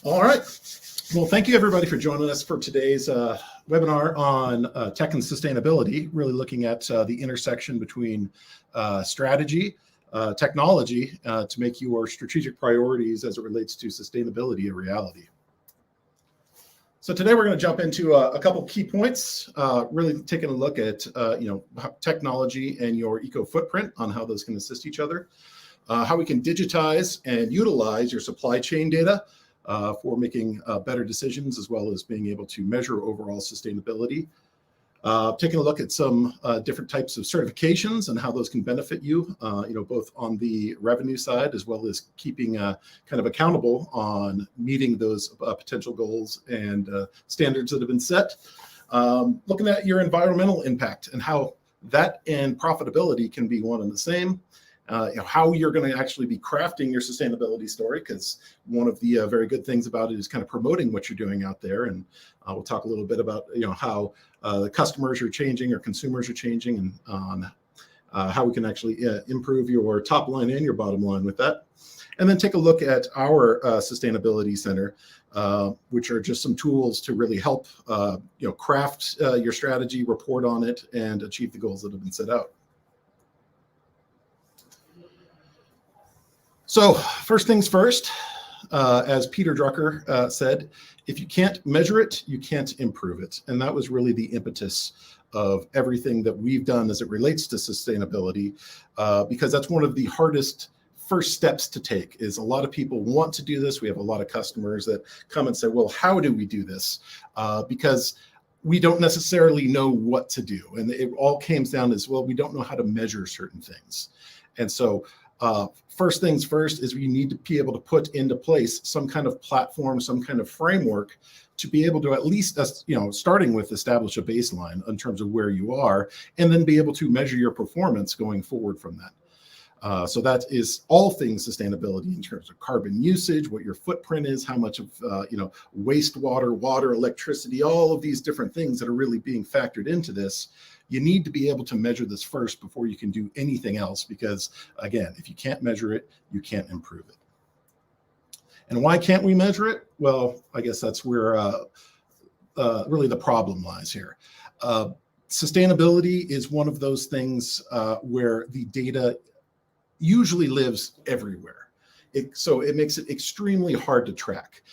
All right. Well, thank you everybody for joining us for today's webinar on tech and sustainability, really looking at the intersection between strategy, technology to make your strategic priorities as it relates to sustainability a reality. So today we're going to jump into a couple key points, really taking a look at technology and your eco footprint on how those can assist each other, how we can digitize and utilize your supply chain data for making better decisions, as well as being able to measure overall sustainability. Taking a look at some different types of certifications and how those can benefit you, both on the revenue side, as well as keeping kind of accountable on meeting those potential goals and standards that have been set. Looking at your environmental impact and how that and profitability can be one and the same. How you're going to actually be crafting your sustainability story, because one of the very good things about it is kind of promoting what you're doing out there. And we'll talk a little bit about how the customers are changing or consumers are changing, and on how we can actually improve your top line and your bottom line with that. And then take a look at our sustainability center, which are just some tools to really help craft your strategy, report on it, and achieve the goals that have been set out. So first things first, as Peter Drucker said, if you can't measure it, you can't improve it. And that was really the impetus of everything that we've done as it relates to sustainability, because that's one of the hardest first steps to take. Is a lot of people want to do this. We have a lot of customers that come and say, well, how do we do this? Because we don't necessarily know what to do. And it all comes down as, well, we don't know how to measure certain things. And so first things first is we need to be able to put into place some kind of platform, some kind of framework to be able to at least, starting with establish a baseline in terms of where you are, and then be able to measure your performance going forward from that. So that is all things sustainability in terms of carbon usage, what your footprint is, how much of wastewater, water, electricity, all of these different things that are really being factored into this. You need to be able to measure this first before you can do anything else, because again, if you can't measure it, you can't improve it. And why can't we measure it? Well, I guess that's where really the problem lies here. Sustainability is one of those things where the data usually lives everywhere. So it makes it extremely hard to track.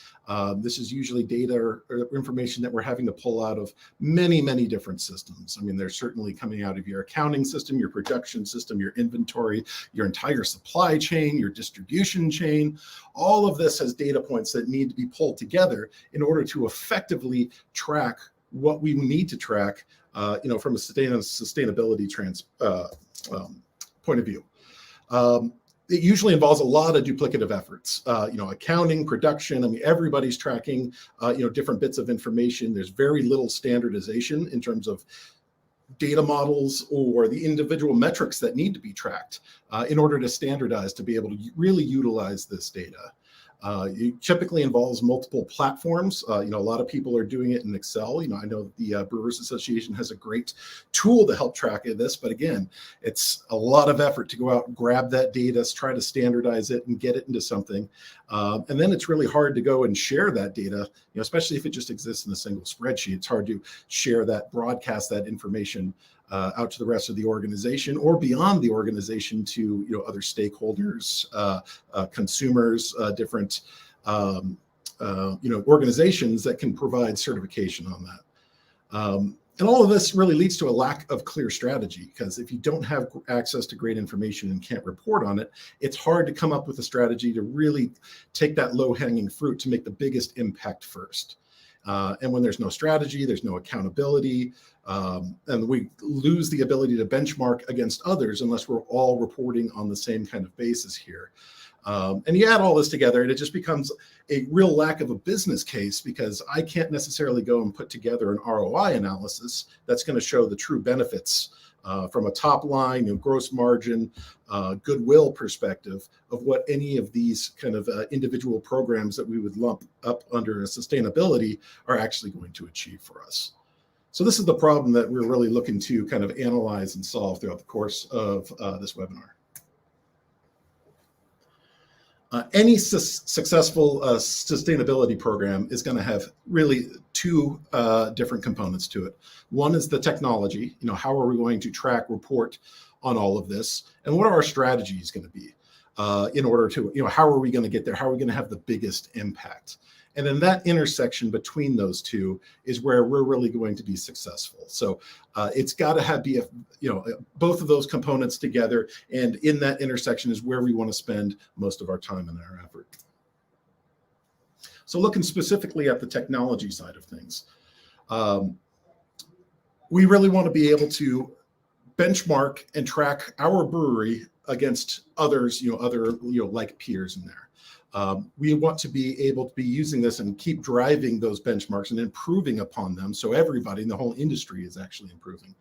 This is usually data or information that we're having to pull out of many, many different systems. I mean, they're certainly coming out of your accounting system, your production system, your inventory, your entire supply chain, your distribution chain. All of this has data points that need to be pulled together in order to effectively track what we need to track, from a sustainability point of view. It usually involves a lot of duplicative efforts, accounting, production. I mean, everybody's tracking, different bits of information. There's very little standardization in terms of data models or the individual metrics that need to be tracked in order to standardize to be able to really utilize this data. It typically involves multiple platforms. A lot of people are doing it in Excel. I know the Brewers Association has a great tool to help track this, but again, it's a lot of effort to go out and grab that data, try to standardize it and get it into something. And then it's really hard to go and share that data, especially if it just exists in a single spreadsheet. It's hard to share that, broadcast that information out to the rest of the organization or beyond the organization to other stakeholders, consumers, different organizations that can provide certification on that. And all of this really leads to a lack of clear strategy, because if you don't have access to great information and can't report on it, it's hard to come up with a strategy to really take that low-hanging fruit to make the biggest impact first. And when there's no strategy, there's no accountability, and we lose the ability to benchmark against others unless we're all reporting on the same kind of basis here. And you add all this together and it just becomes a real lack of a business case, because I can't necessarily go and put together an ROI analysis that's going to show the true benefits from a top line, gross margin, goodwill perspective of what any of these kind of individual programs that we would lump up under sustainability are actually going to achieve for us. So this is the problem that we're really looking to kind of analyze and solve throughout the course of this webinar. Any successful sustainability program is going to have really two different components to it. One is the technology. How are we going to track, report on all of this, and what are our strategies going to be in order to, how are we going to get there? How are we going to have the biggest impact? And then that intersection between those two is where we're really going to be successful. So it's got to be both of those components together, and in that intersection is where we want to spend most of our time and our effort. So looking specifically at the technology side of things, we really want to be able to benchmark and track our brewery against others, like peers in there. We want to be able to be using this and keep driving those benchmarks and improving upon them, so everybody in the whole industry is actually improving.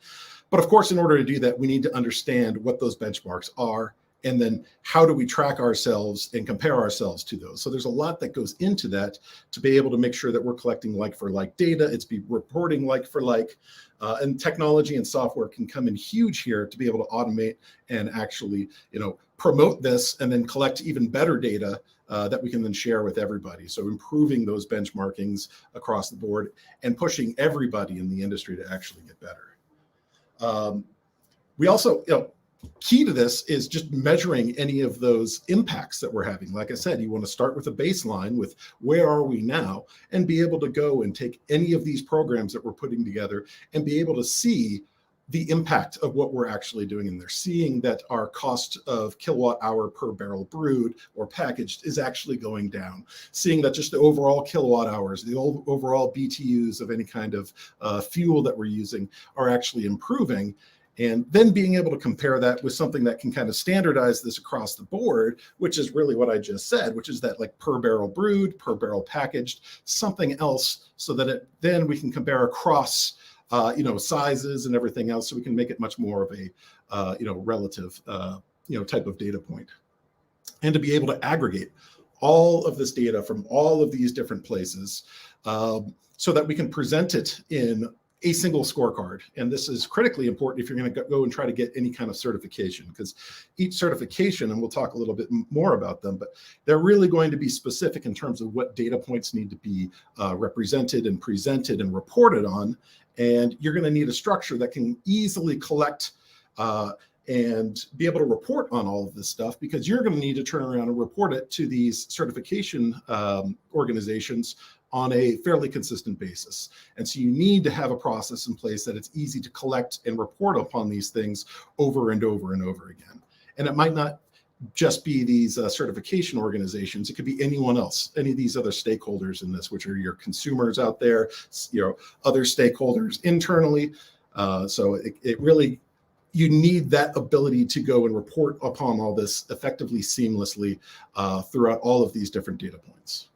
But of course, in order to do that, we need to understand what those benchmarks are, and then how do we track ourselves and compare ourselves to those. So there's a lot that goes into that to be able to make sure that we're collecting like for like data, it's be reporting like for like, and technology and software can come in huge here to be able to automate and actually, promote this and then collect even better data that we can then share with everybody. So improving those benchmarkings across the board and pushing everybody in the industry to actually get better. We also, key to this is just measuring any of those impacts that we're having. Like I said, you want to start with a baseline with where are we now, and be able to go and take any of these programs that we're putting together and be able to see the impact of what we're actually doing in there, seeing that our cost of kilowatt hour per barrel brewed or packaged is actually going down, seeing that just the overall kilowatt hours, the overall BTUs of any kind of fuel that we're using are actually improving. And then being able to compare that with something that can kind of standardize this across the board, which is really what I just said, which is that like per barrel brewed, per barrel packaged, something else, so that then we can compare across sizes and everything else, so we can make it much more of a relative type of data point. And to be able to aggregate all of this data from all of these different places so that we can present it in a single scorecard. And this is critically important if you're going to go and try to get any kind of certification, because each certification, and we'll talk a little bit more about them, but they're really going to be specific in terms of what data points need to be represented and presented and reported on. And you're going to need a structure that can easily collect and be able to report on all of this stuff, because you're going to need to turn around and report it to these certification organizations on a fairly consistent basis. And so you need to have a process in place that it's easy to collect and report upon these things over and over and over again. And it might not just be these certification organizations. It could be anyone else, any of these other stakeholders in this, which are your consumers out there, other stakeholders internally. So it really, you need that ability to go and report upon all this effectively, seamlessly throughout all of these different data points.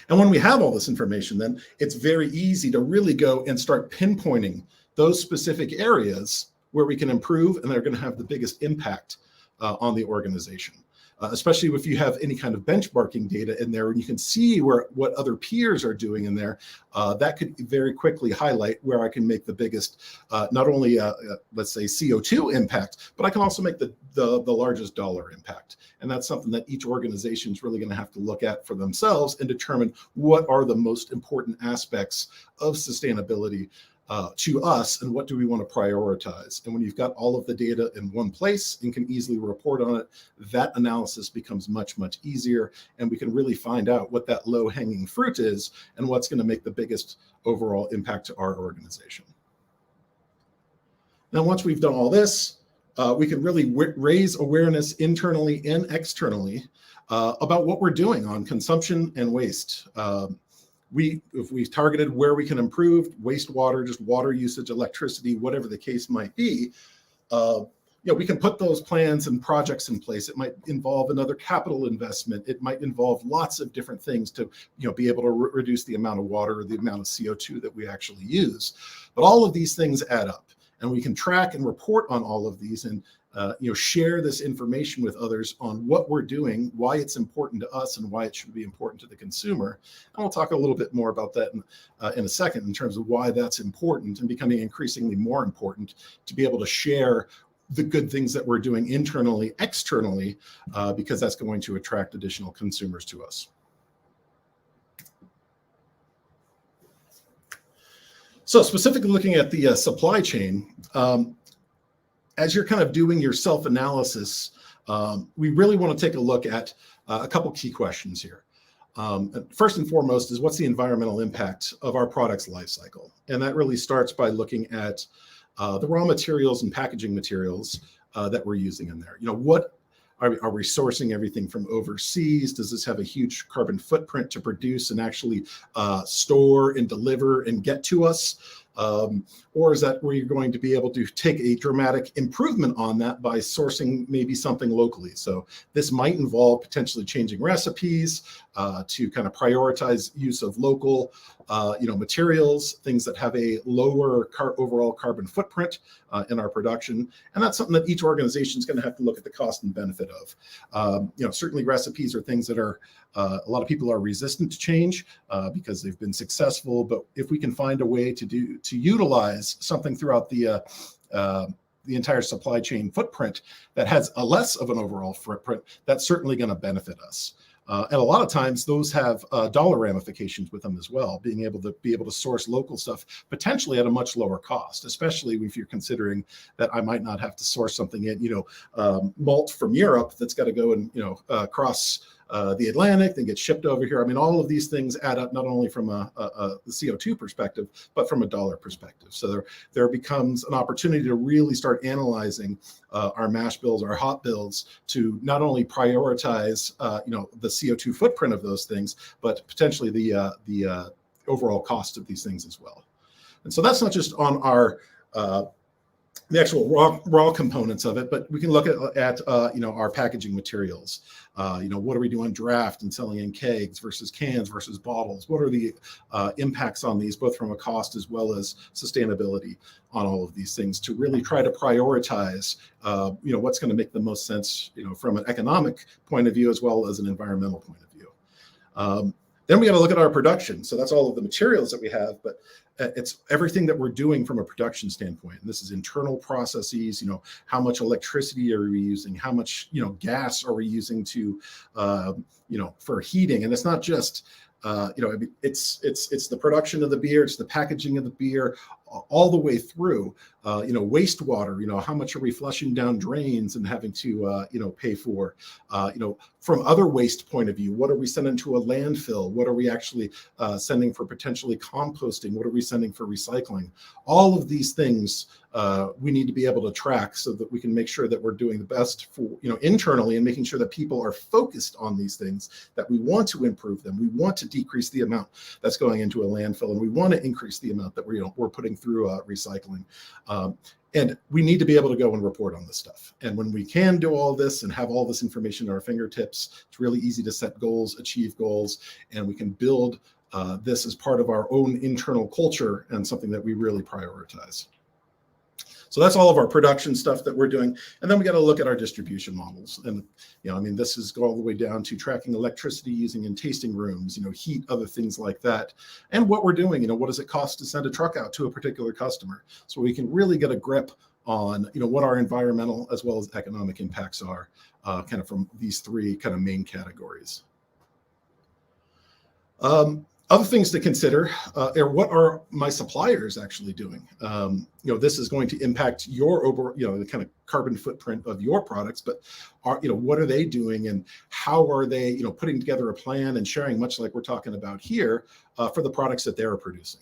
And when we have all this information, then it's very easy to really go and start pinpointing those specific areas where we can improve and they're going to have the biggest impact on the organization. Especially if you have any kind of benchmarking data in there and you can see what other peers are doing in there, that could very quickly highlight where I can make the biggest, not only let's say CO2 impact, but I can also make the largest dollar impact. And that's something that each organization is really going to have to look at for themselves and determine what are the most important aspects of sustainability to us, and what do we want to prioritize. And when you've got all of the data in one place and can easily report on it, that analysis becomes much, much easier, and we can really find out what that low-hanging fruit is and what's going to make the biggest overall impact to our organization. Now, once we've done all this, we can really raise awareness internally and externally about what we're doing on consumption and waste. If we targeted where we can improve wastewater, just water usage, electricity, whatever the case might be, we can put those plans and projects in place. It might involve another capital investment. It might involve lots of different things to be able to reduce the amount of water or the amount of CO2 that we actually use. But all of these things add up, and we can track and report on all of these and share this information with others on what we're doing, why it's important to us, and why it should be important to the consumer. And we'll talk a little bit more about that in a second in terms of why that's important and becoming increasingly more important to be able to share the good things that we're doing internally, externally, because that's going to attract additional consumers to us. So specifically looking at the supply chain, as you're kind of doing your self-analysis, we really want to take a look at a couple key questions here. First and foremost is, what's the environmental impact of our product's life cycle? And that really starts by looking at the raw materials and packaging materials that we're using in there. What are we sourcing everything from overseas? Does this have a huge carbon footprint to produce and actually store and deliver and get to us? Or is that where you're going to be able to take a dramatic improvement on that by sourcing maybe something locally? So this might involve potentially changing recipes to kind of prioritize use of local materials, things that have a lower overall carbon footprint in our production. And that's something that each organization is going to have to look at the cost and benefit of. Certainly recipes are things that are a lot of people are resistant to change because they've been successful. But if we can find a way to utilize something throughout the entire supply chain footprint that has a less of an overall footprint, that's certainly going to benefit us. And a lot of times those have dollar ramifications with them as well, being able to source local stuff potentially at a much lower cost, especially if you're considering that I might not have to source something in, malt from Europe that's got to go and, across the Atlantic, then get shipped over here. I mean, all of these things add up not only from the CO2 perspective, but from a dollar perspective. So there becomes an opportunity to really start analyzing our mash bills, our hot bills, to not only prioritize, the CO2 footprint of those things, but potentially the overall cost of these things as well. And so that's not just on our the actual raw components of it, but we can look at our packaging materials. What are we doing draft and selling in kegs versus cans versus bottles? What are the impacts on these, both from a cost as well as sustainability on all of these things, to really try to prioritize what's going to make the most sense from an economic point of view as well as an environmental point of view. Then we got to look at our production. So that's all of the materials that we have, but it's everything that we're doing from a production standpoint. And this is internal processes, how much electricity are we using? How much, gas are we using to, for heating? And it's not just, it's the production of the beer, it's the packaging of the beer, all the way through, wastewater, how much are we flushing down drains and having to, pay for, from other waste point of view, what are we sending to a landfill? What are we actually sending for potentially composting? What are we sending for recycling? All of these things we need to be able to track so that we can make sure that we're doing the best for, internally, and making sure that people are focused on these things, that we want to improve them. We want to decrease the amount that's going into a landfill, and we want to increase the amount that we're putting through recycling. And we need to be able to go and report on this stuff. And when we can do all this and have all this information at our fingertips, it's really easy to set goals, achieve goals, and we can build this as part of our own internal culture and something that we really prioritize. So that's all of our production stuff that we're doing. And then we got to look at our distribution models. And, this is all the way down to tracking electricity using in tasting rooms, heat, other things like that. And what we're doing, what does it cost to send a truck out to a particular customer? So we can really get a grip on, what our environmental as well as economic impacts are, kind of from these three kind of main categories. Other things to consider are, what are my suppliers actually doing? This is going to impact your over, the kind of carbon footprint of your products, but what are they doing, and how are they, putting together a plan and sharing, much like we're talking about here, for the products that they're producing.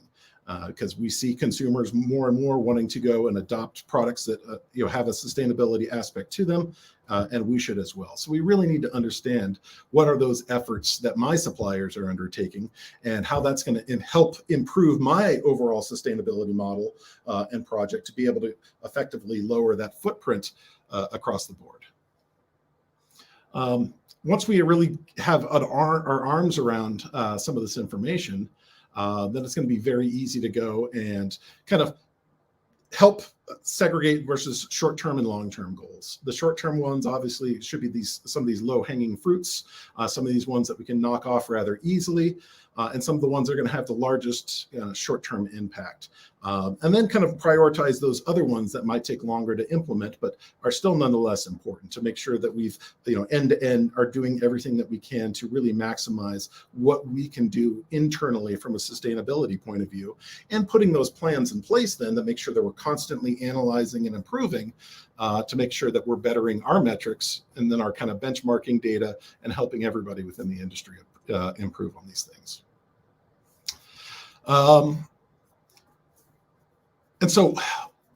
Because we see consumers more and more wanting to go and adopt products that have a sustainability aspect to them, and we should as well. So we really need to understand what are those efforts that my suppliers are undertaking, and how that's going to help improve my overall sustainability model and project to be able to effectively lower that footprint across the board. Once we really have our arms around some of this information, then it's going to be very easy to go and kind of help segregate versus short-term and long-term goals. The short-term ones obviously should be some of these low-hanging fruits, some of these ones that we can knock off rather easily, and some of the ones that are going to have the largest short-term impact. And then kind of prioritize those other ones that might take longer to implement, but are still nonetheless important to make sure that we've, end to end are doing everything that we can to really maximize what we can do internally from a sustainability point of view, and putting those plans in place then that make sure that we're constantly analyzing and improving to make sure that we're bettering our metrics and then our kind of benchmarking data and helping everybody within the industry improve on these things. And so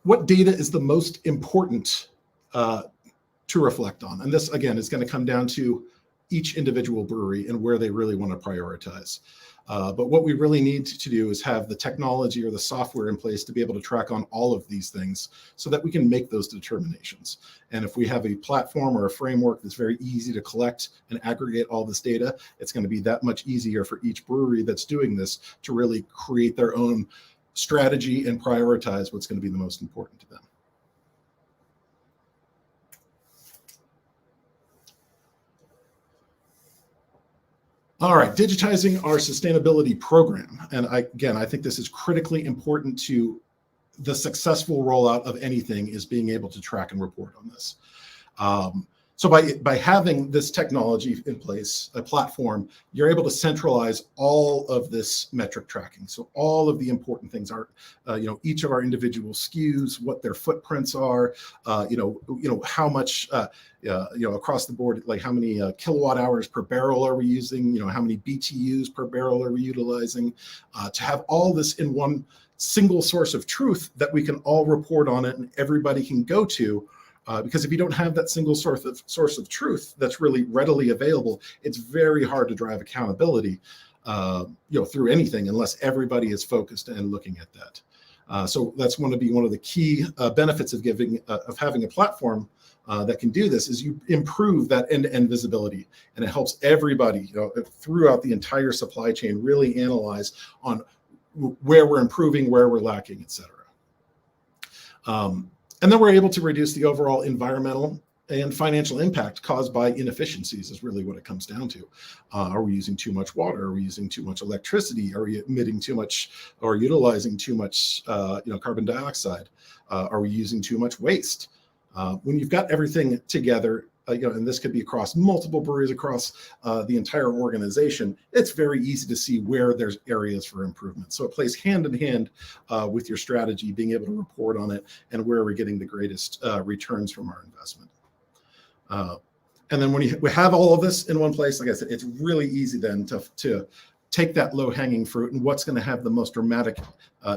what data is the most important to reflect on? And this, again, is going to come down to each individual brewery and where they really want to prioritize. But what we really need to do is have the technology or the software in place to be able to track on all of these things so that we can make those determinations. And if we have a platform or a framework that's very easy to collect and aggregate all this data, it's going to be that much easier for each brewery that's doing this to really create their own strategy and prioritize what's going to be the most important to them. All right, digitizing our sustainability program. And again, I think this is critically important to the successful rollout of anything, is being able to track and report on this. So by having this technology in place, a platform, you're able to centralize all of this metric tracking. So all of the important things are, each of our individual SKUs, what their footprints are, how much, across the board, like how many kilowatt hours per barrel are we using, how many BTUs per barrel are we utilizing, to have all this in one single source of truth that we can all report on it and everybody can go to. Because if you don't have that single source of truth that's really readily available, it's very hard to drive accountability, through anything unless everybody is focused and looking at that. So that's going to be one of the key benefits of having a platform that can do this, is you improve that end-to-end visibility, and it helps everybody throughout the entire supply chain really analyze on where we're improving, where we're lacking, et cetera. And then we're able to reduce the overall environmental and financial impact caused by inefficiencies, is really what it comes down to. Are we using too much water? Are we using too much electricity? Are we emitting too much or utilizing too much carbon dioxide? Are we using too much waste? When you've got everything together, and this could be across multiple breweries across the entire organization, it's very easy to see where there's areas for improvement. So it plays hand in hand with your strategy, being able to report on it and where we're getting the greatest returns from our investment. And then when we have all of this in one place, like I said, it's really easy then to take that low-hanging fruit and what's going to have the most dramatic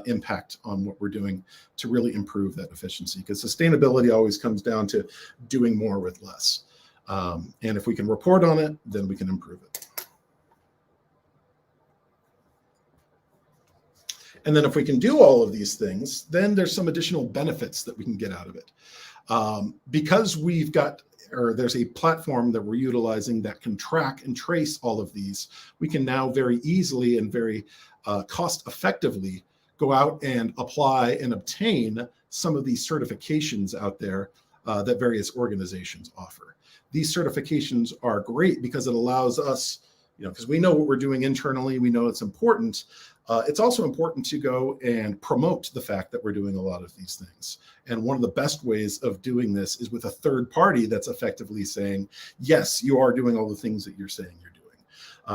impact on what we're doing to really improve that efficiency. Because sustainability always comes down to doing more with less. And if we can report on it, then we can improve it. And then if we can do all of these things, then there's some additional benefits that we can get out of it. Because there's a platform that we're utilizing that can track and trace all of these, we can now very easily and very cost effectively go out and apply and obtain some of these certifications out there that various organizations offer. These certifications are great because it allows us, because we know what we're doing internally, we know it's important. It's also important to go and promote the fact that we're doing a lot of these things. And one of the best ways of doing this is with a third party that's effectively saying, yes, you are doing all the things that you're saying you're doing.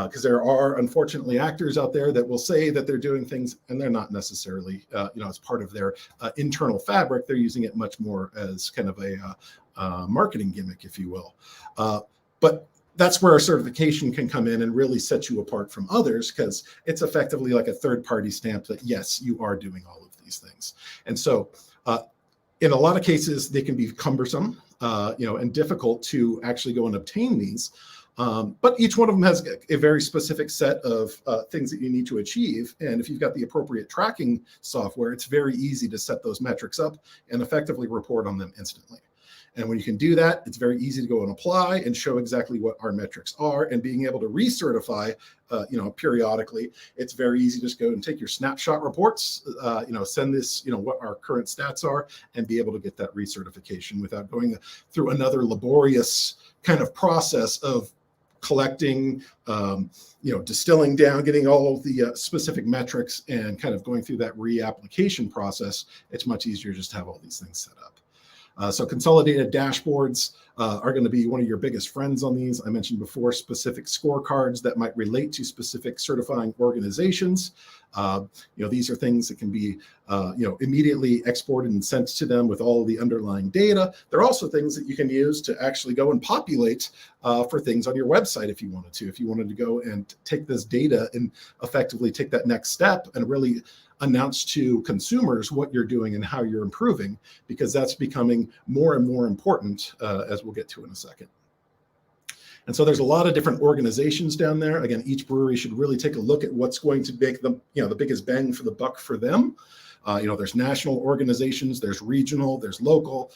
Because there are, unfortunately, actors out there that will say that they're doing things and they're not necessarily, as part of their internal fabric. They're using it much more as kind of a marketing gimmick, if you will. But that's where our certification can come in and really set you apart from others, because it's effectively like a third-party stamp that, yes, you are doing all of these things. And so in a lot of cases, they can be cumbersome, and difficult to actually go and obtain these. But each one of them has a very specific set of things that you need to achieve. And if you've got the appropriate tracking software, it's very easy to set those metrics up and effectively report on them instantly. And when you can do that, it's very easy to go and apply and show exactly what our metrics are, and being able to recertify, periodically. It's very easy to just go and take your snapshot reports, send this, what our current stats are, and be able to get that recertification without going through another laborious kind of process of collecting, distilling down, getting all of the specific metrics, and kind of going through that reapplication process. It's much easier just to have all these things set up. So consolidated dashboards are going to be one of your biggest friends on these. I mentioned before specific scorecards that might relate to specific certifying organizations. These are things that can be, immediately exported and sent to them with all of the underlying data. They're also things that you can use to actually go and populate for things on your website if you wanted to. If you wanted to go and take this data and effectively take that next step and really announce to consumers what you're doing and how you're improving, because that's becoming more and more important, as we'll get to in a second. And so there's a lot of different organizations down there. Again, each brewery should really take a look at what's going to make them, the biggest bang for the buck for them. There's national organizations, there's regional, there's local.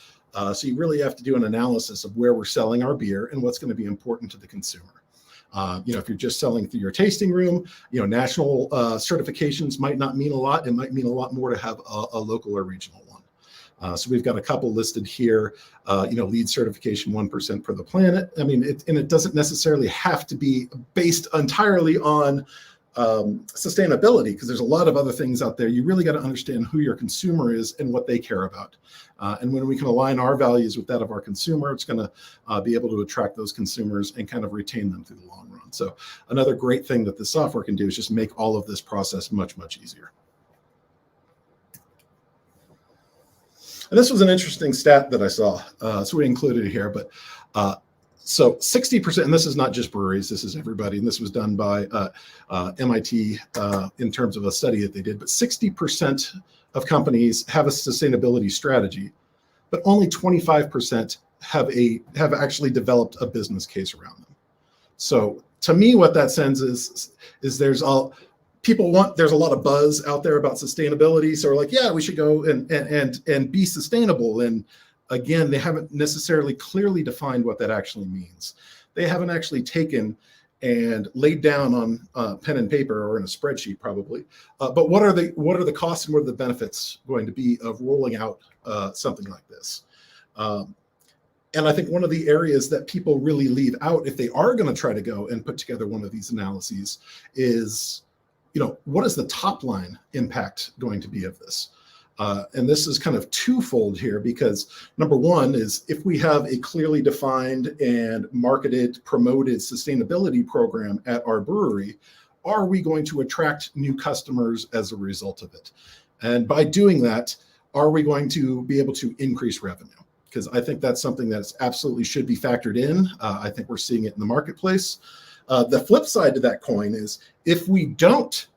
So you really have to do an analysis of where we're selling our beer and what's going to be important to the consumer. If you're just selling through your tasting room, national certifications might not mean a lot. It might mean a lot more to have a local or regional one. So we've got a couple listed here, LEED certification, 1% for the planet. I mean, it doesn't necessarily have to be based entirely on sustainability, because there's a lot of other things out there. You really got to understand who your consumer is and what they care about. And when we can align our values with that of our consumer, it's going to be able to attract those consumers and kind of retain them through the long run. So another great thing that the software can do is just make all of this process much, much easier. And this was an interesting stat that I saw, so we included it here, but so 60%, and this is not just breweries, this is everybody, and this was done by MIT in terms of a study that they did, but 60% of companies have a sustainability strategy, but only 25% have actually developed a business case around them. So to me, what that sends is there's a lot of buzz out there about sustainability. So we're like, yeah, we should go and be sustainable. And again, they haven't necessarily clearly defined what that actually means. They haven't actually taken and laid down on pen and paper or in a spreadsheet probably. But what are the costs and what are the benefits going to be of rolling out something like this? And I think one of the areas that people really leave out if they are going to try to go and put together one of these analyses is, what is the top line impact going to be of this? And this is kind of twofold here, because number one is if we have a clearly defined and marketed, promoted sustainability program at our brewery, are we going to attract new customers as a result of it? And by doing that, are we going to be able to increase revenue? Because I think that's something that absolutely should be factored in. I think we're seeing it in the marketplace. The flip side to that coin is if we don't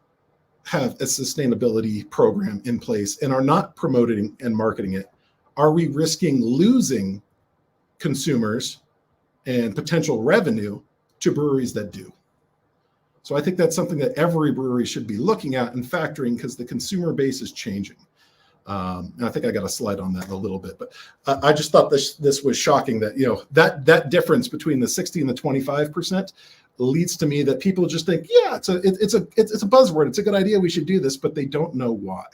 have a sustainability program in place and are not promoting and marketing it, are we risking losing consumers and potential revenue to breweries that do? So I think that's something that every brewery should be looking at and factoring, because the consumer base is changing. And I think I got a slide on that in a little bit, but I just thought this was shocking that, that difference between the 60 and the 25% leads to me that people just think, yeah, it's a buzzword. It's a good idea. We should do this, but they don't know why.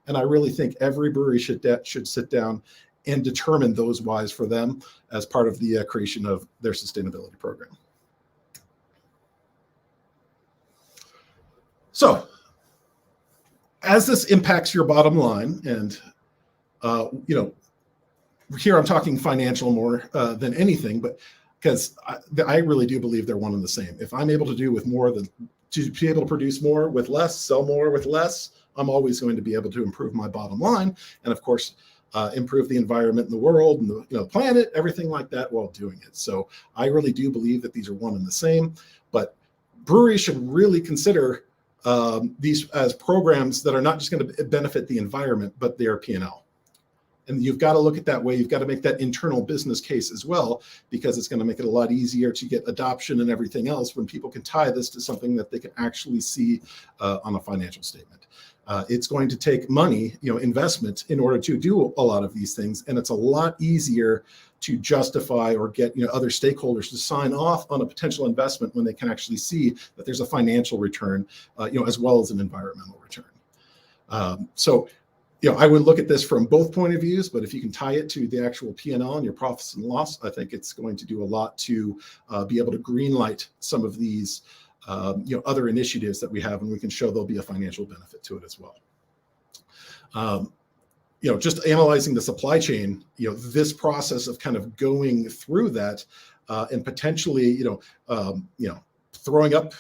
And I really think every brewery should sit down and determine those whys for them as part of the creation of their sustainability program. So as this impacts your bottom line, and here I'm talking financial more than anything, but because I really do believe they're one and the same. If I'm able to do with more to be able to produce more with less, sell more with less, I'm always going to be able to improve my bottom line, and of course, improve the environment in the world and the planet, everything like that while doing it. So I really do believe that these are one and the same, but breweries should really consider these as programs that are not just going to benefit the environment, but their P&L. And you've got to look at that way. You've got to make that internal business case as well, because it's going to make it a lot easier to get adoption and everything else when people can tie this to something that they can actually see on a financial statement. It's going to take money, investment in order to do a lot of these things. And it's a lot easier to justify or get other stakeholders to sign off on a potential investment when they can actually see that there's a financial return, as well as an environmental return. So I would look at this from both point of views, but if you can tie it to the actual P&L and your profits and loss, I think it's going to do a lot to be able to greenlight some of these other initiatives that we have, and we can show there'll be a financial benefit to it as well. Just analyzing the supply chain, this process of kind of going through that and potentially, throwing up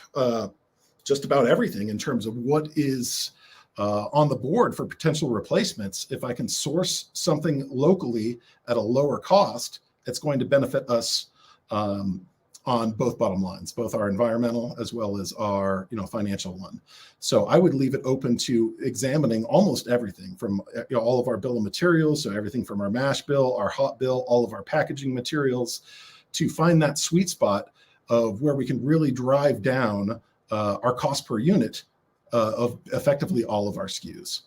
just about everything in terms of what is on the board for potential replacements. If I can source something locally at a lower cost, it's going to benefit us on both bottom lines, both our environmental as well as our financial one. So I would leave it open to examining almost everything from all of our bill of materials, so everything from our mash bill, our hot bill, all of our packaging materials, to find that sweet spot of where we can really drive down our cost per unit of effectively all of our SKUs.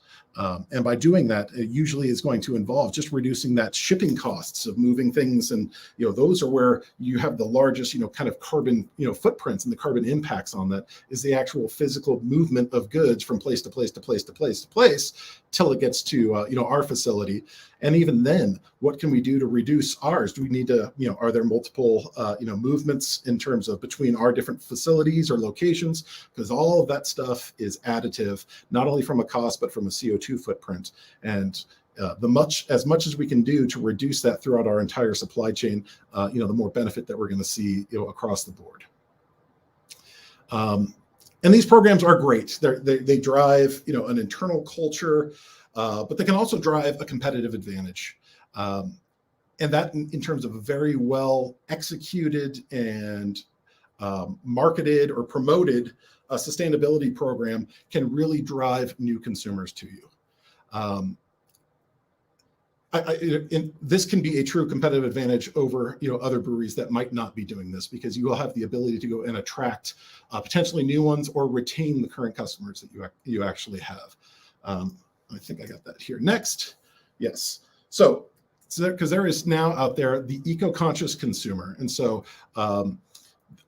And by doing that, it usually is going to involve just reducing that shipping costs of moving things. And, those are where you have the largest, kind of carbon, footprints, and the carbon impacts on that is the actual physical movement of goods from place to place to place to place to place till it gets to, our facility. And even then, what can we do to reduce ours? Do we need to, are there multiple, movements in terms of between our different facilities or locations? Because all of that stuff is additive, not only from a cost, but from a CO2 footprint. And as much as we can do to reduce that throughout our entire supply chain, the more benefit that we're going to see, across the board. And these programs are great. They drive, an internal culture, but they can also drive a competitive advantage. And that in terms of a very well executed and marketed or promoted sustainability program can really drive new consumers to you. This can be a true competitive advantage over other breweries that might not be doing this, because you will have the ability to go and attract potentially new ones or retain the current customers that you actually have. I think I got that here next. Yes. So because there is now out there the eco-conscious consumer, and so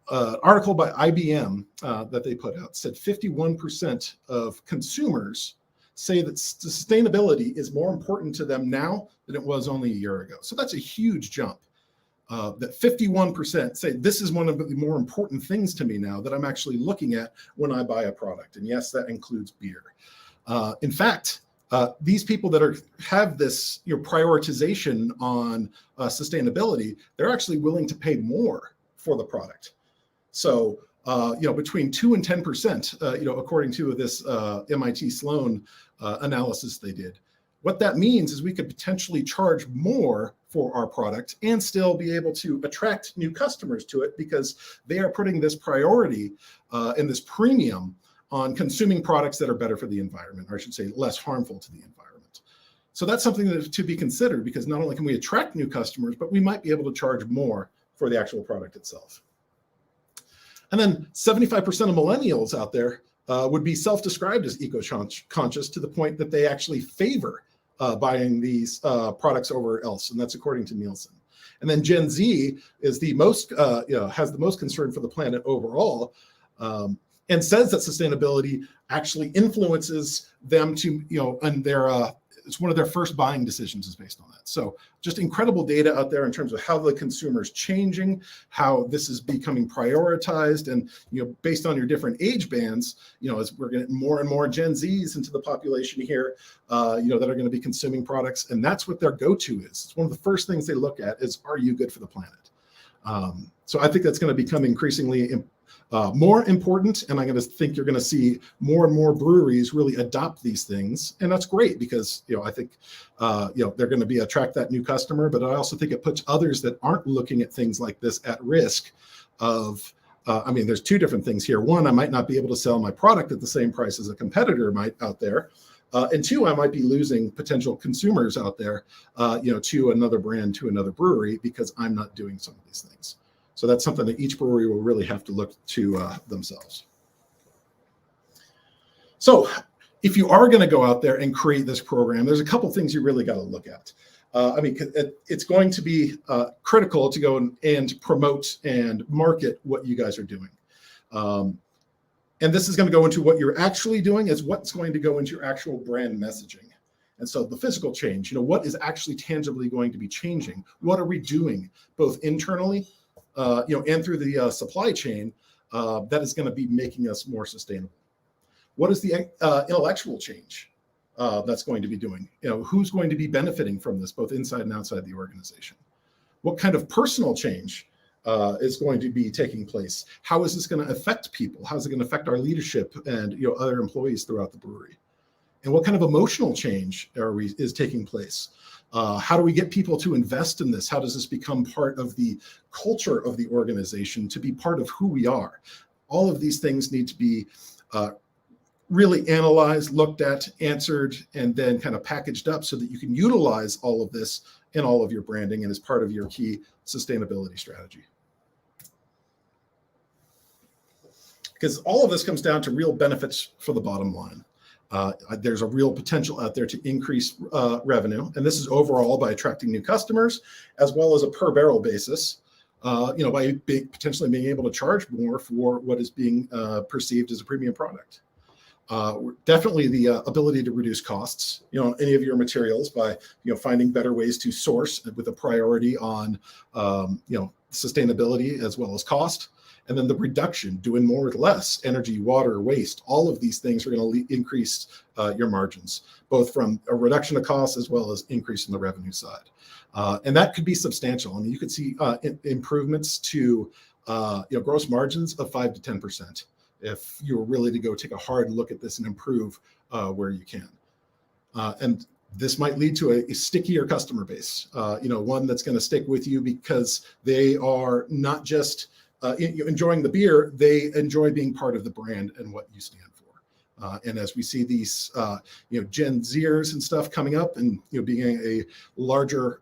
article by IBM that they put out said 51% of consumers say that sustainability is more important to them now than it was only a year ago. So that's a huge jump. That 51% say this is one of the more important things to me now that I'm actually looking at when I buy a product. And yes, that includes beer. In fact, these people that have this prioritization on sustainability, they're actually willing to pay more for the product. So between 2 and 10%, according to this MIT Sloan analysis they did. What that means is we could potentially charge more for our product and still be able to attract new customers to it, because they are putting this priority and this premium on consuming products that are better for the environment, or I should say less harmful to the environment. So that's something that is to be considered, because not only can we attract new customers, but we might be able to charge more for the actual product itself. And then 75% of millennials out there would be self-described as eco-conscious to the point that they actually favor buying these products over else, and that's according to Nielsen. And then Gen Z is the most, has the most concern for the planet overall, and says that sustainability actually influences them to, and their it's one of their first buying decisions is based on that. So just incredible data out there in terms of how the consumer is changing, how this is becoming prioritized, and based on your different age bands, as we're getting more and more Gen Zs into the population here, that are going to be consuming products, and that's what their go-to is. It's one of the first things they look at is, are you good for the planet? So I think that's going to become increasingly more important, and I'm going to think you're going to see more and more breweries really adopt these things, and that's great because I think they're going to attract that new customer, but I also think it puts others that aren't looking at things like this at risk of. There's two different things here. One, I might not be able to sell my product at the same price as a competitor might out there, and two, I might be losing potential consumers out there, to another brand, to another brewery, because I'm not doing some of these things. So that's something that each brewery will really have to look to themselves. So if you are going to go out there and create this program, there's a couple things you really got to look at. It's going to be critical to go and promote and market what you guys are doing. And this is going to go into what you're actually doing, is what's going to go into your actual brand messaging. And so the physical change, what is actually tangibly going to be changing? What are we doing both internally, and through the supply chain that is going to be making us more sustainable? What is the intellectual change that's going to be doing? Who's going to be benefiting from this, both inside and outside the organization? What kind of personal change is going to be taking place? How is this going to affect people? How is it going to affect our leadership and other employees throughout the brewery? And what kind of emotional change is taking place? How do we get people to invest in this? How does this become part of the culture of the organization, to be part of who we are? All of these things need to be really analyzed, looked at, answered, and then kind of packaged up so that you can utilize all of this in all of your branding and as part of your key sustainability strategy. Because all of this comes down to real benefits for the bottom line. There's a real potential out there to increase revenue, and this is overall by attracting new customers, as well as a per barrel basis, by potentially being able to charge more for what is being perceived as a premium product. Definitely the ability to reduce costs, any of your materials by, finding better ways to source with a priority on, sustainability as well as cost. And then the reduction, doing more with less, energy, water, waste, all of these things are going to increase your margins, both from a reduction of costs as well as increase in the revenue side. And that could be substantial. You could see improvements to gross margins of 5 to 10% if you're really to go take a hard look at this and improve where you can. And this might lead to a stickier customer base, one that's going to stick with you because they are not just enjoying the beer, they enjoy being part of the brand and what you stand for. And as we see these, Gen Zers and stuff coming up and, being a larger,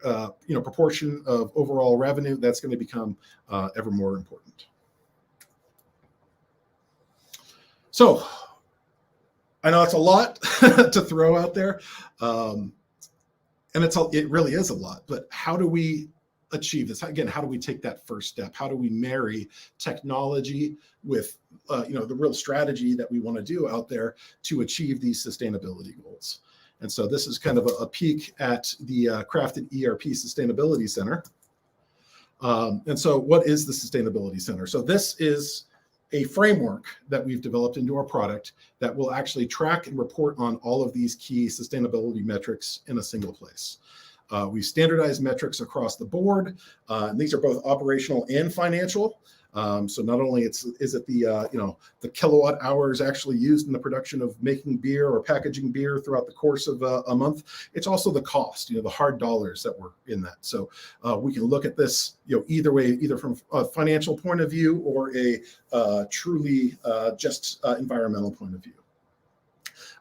proportion of overall revenue, that's going to become ever more important. So I know it's a lot to throw out there. And it really is a lot, but how do we achieve this? Again, how do we take that first step? How do we marry technology with the real strategy that we want to do out there to achieve these sustainability goals? And so this is kind of a peek at the Crafted ERP Sustainability Center. And so what is the Sustainability Center? So this is a framework that we've developed into our product that will actually track and report on all of these key sustainability metrics in a single place. We standardize metrics across the board, and these are both operational and financial. So not only is it the kilowatt hours actually used in the production of making beer or packaging beer throughout the course of a month, it's also the cost, the hard dollars that were in that. So we can look at this, either way, either from a financial point of view or a truly just environmental point of view.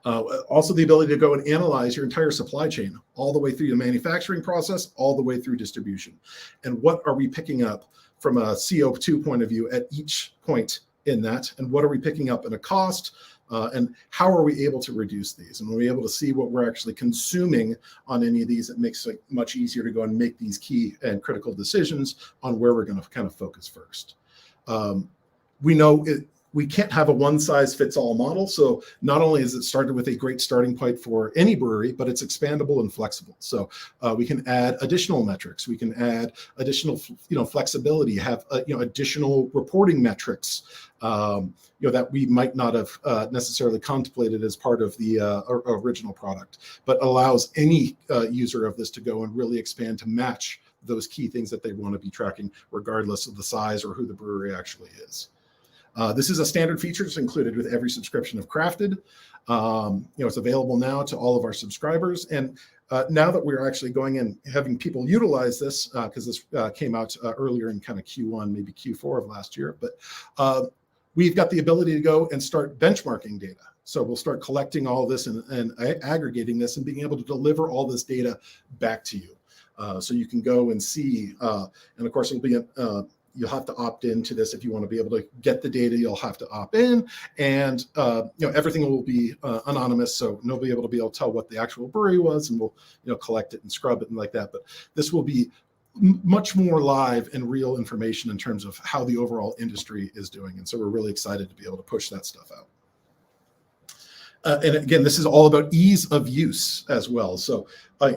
Also the ability to go and analyze your entire supply chain, all the way through the manufacturing process, all the way through distribution. And what are we picking up from a CO2 point of view at each point in that? And what are we picking up in a cost? And how are we able to reduce these? And when we're able to see what we're actually consuming on any of these, it makes it much easier to go and make these key and critical decisions on where we're going to kind of focus first. We know we can't have a one-size-fits-all model. So not only is it started with a great starting point for any brewery, but it's expandable and flexible. So we can add additional metrics. We can add additional, flexibility, have, additional reporting metrics, that we might not have necessarily contemplated as part of the original product, but allows any user of this to go and really expand to match those key things that they want to be tracking, regardless of the size or who the brewery actually is. This is a standard feature. It's included with every subscription of Crafted. It's available now to all of our subscribers. And now that we're actually going and having people utilize this, because this came out earlier in kind of Q1, maybe Q4 of last year, but we've got the ability to go and start benchmarking data. So we'll start collecting all this and aggregating this and being able to deliver all this data back to you. So you can go and see, and of course it'll be you'll have to opt into this. If you want to be able to get the data, you'll have to opt in, and everything will be anonymous, so nobody will be able to tell what the actual brewery was, and we'll collect it and scrub it and like that. But this will be much more live and real information in terms of how the overall industry is doing, and so we're really excited to be able to push that stuff out. And again, this is all about ease of use as well. So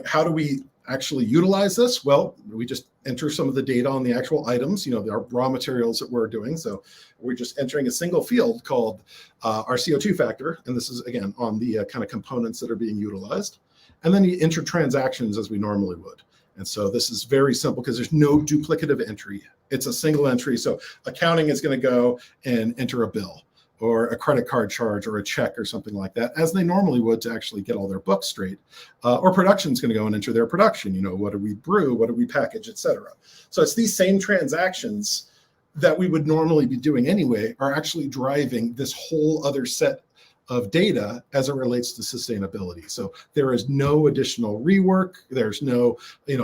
how do we actually utilize this? Well, we just enter some of the data on the actual items, our raw materials that we're doing. So we're just entering a single field called our CO2 factor. And this is, again, on the kind of components that are being utilized. And then you enter transactions as we normally would. And so this is very simple because there's no duplicative entry. It's a single entry. So accounting is going to go and enter a bill, or a credit card charge, or a check, or something like that, as they normally would to actually get all their books straight. Or production's going to go and enter their production. What do we brew? What do we package, etc. So it's these same transactions that we would normally be doing anyway are actually driving this whole other set of data as it relates to sustainability. So there is no additional rework. There's no,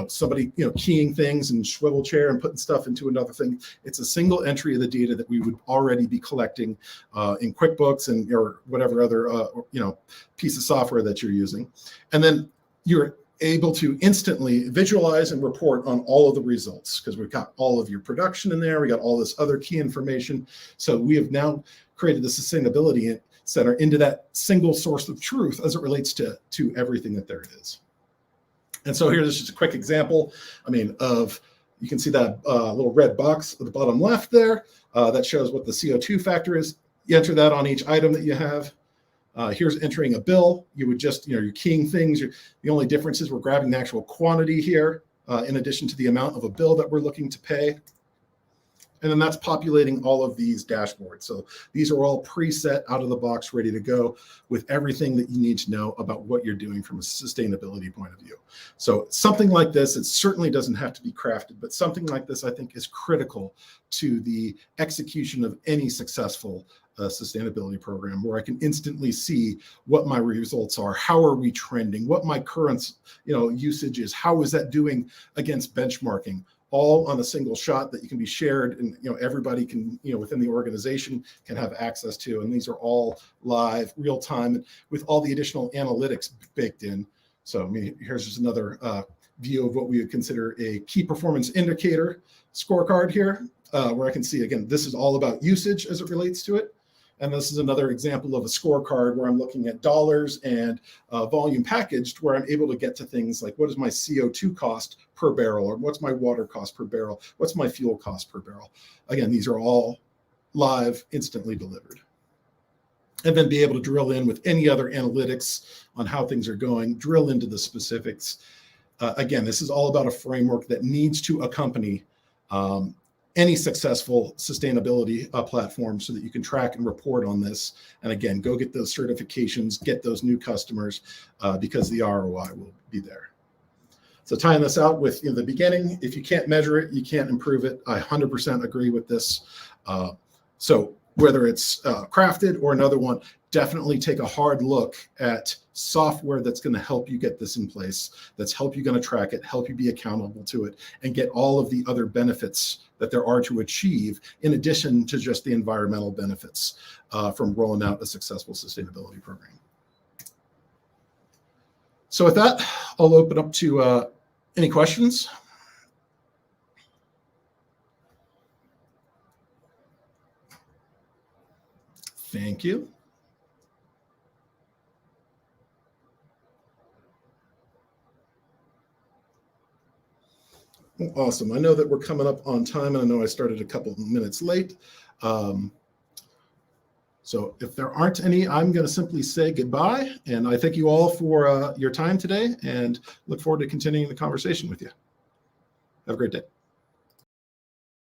somebody, keying things in swivel chair and putting stuff into another thing. It's a single entry of the data that we would already be collecting in QuickBooks and or whatever other, piece of software that you're using. And then you're able to instantly visualize and report on all of the results, because we've got all of your production in there. We got all this other key information. So we have now created the sustainability center into that single source of truth as it relates to everything that there is. And so here's just a quick example, you can see that little red box at the bottom left there that shows what the CO2 factor is. You enter that on each item that you have. Here's entering a bill. You would just, you're keying things. The only difference is we're grabbing the actual quantity here in addition to the amount of a bill that we're looking to pay. And then that's populating all of these dashboards. So these are all preset, out of the box, ready to go with everything that you need to know about what you're doing from a sustainability point of view. So something like this, it certainly doesn't have to be crafted, but something like this, I think, is critical to the execution of any successful sustainability program, where I can instantly see what my results are, how are we trending, what my current usage is, how is that doing against benchmarking, all on a single shot that you can be shared, and everybody can within the organization can have access to. And these are all live, real time, with all the additional analytics baked in. So here's just another view of what we would consider a key performance indicator scorecard here, where I can see, again, this is all about usage as it relates to it. And this is another example of a scorecard where I'm looking at dollars and volume packaged, where I'm able to get to things like, what is my CO2 cost per barrel, or what's my water cost per barrel, what's my fuel cost per barrel. Again, these are all live, instantly delivered. And then be able to drill in with any other analytics on how things are going, drill into the specifics. Again, this is all about a framework that needs to accompany any successful sustainability platform, so that you can track and report on this. And again, go get those certifications, get those new customers, because the ROI will be there. So tying this out with the beginning, if you can't measure it, you can't improve it. I 100% agree with this. So whether it's crafted or another one, definitely take a hard look at software that's going to help you get this in place, that's help you going to track it, help you be accountable to it, and get all of the other benefits that there are to achieve, in addition to just the environmental benefits from rolling out a successful sustainability program. So with that, I'll open up to any questions. Thank you. Awesome. I know that we're coming up on time. I know I started a couple of minutes late. So if there aren't any, I'm going to simply say goodbye. And I thank you all for your time today, and look forward to continuing the conversation with you. Have a great day.